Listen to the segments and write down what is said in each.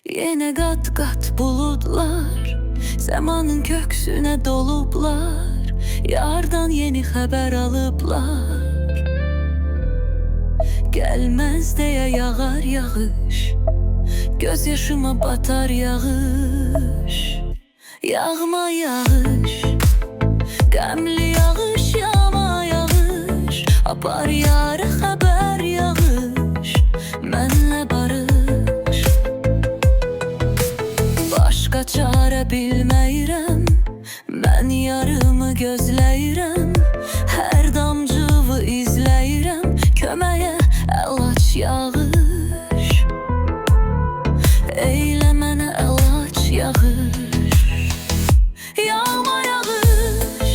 Yine kat kat bulutlar Səmanın köksünə dolublar Yardan yeni xəbər alıblar Gəlməz deyə yağar yağış Göz yaşıma batar yağış Yağma yağış Qəmli yağış, yağma yağış Apar yarı xəbər yağış Mənlə barış Başqa çarə bilməyirəm Mən yarımı gözləyirəm Hər damcıvı izləyirəm Köməyə əl aç yağış Eylə mənə əl aç yağış Yağma yağış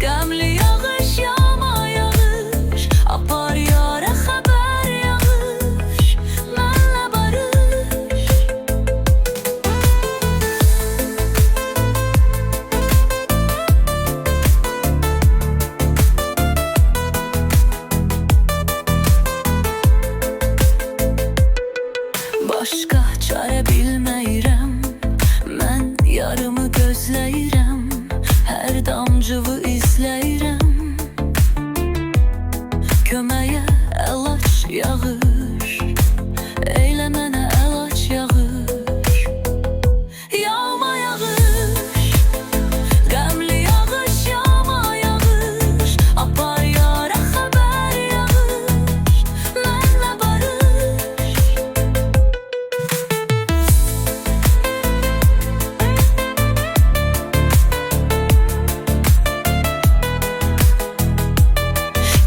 Qəmli yağış, yağma yağış Apar yarə xəbər yağış Mənlə barış Başqa çarə bilməyirəm Mən yarımı gözləyirəm Hər damcıvı izləyirəm Köməyə əl aç yağış Eylə mənə əl aç yağış Yağma yağış Qəmli yağış, yağma yağış Apar yarə xəbər yağış Mənlə barış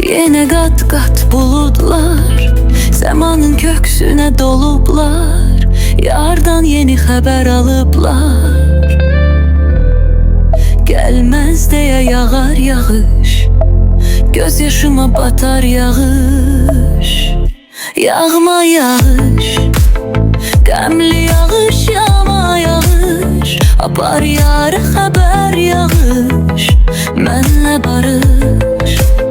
Yine kat kat bulutlar Səmanın köksünə dolublar Yardan yeni xəbər alıblar Gəlməz deyə yağar yağış Göz yaşıma batar yağış Yağma yağış Qəmli yağış, yağma yağış Apar yarı xəbər yağış Mənlə barış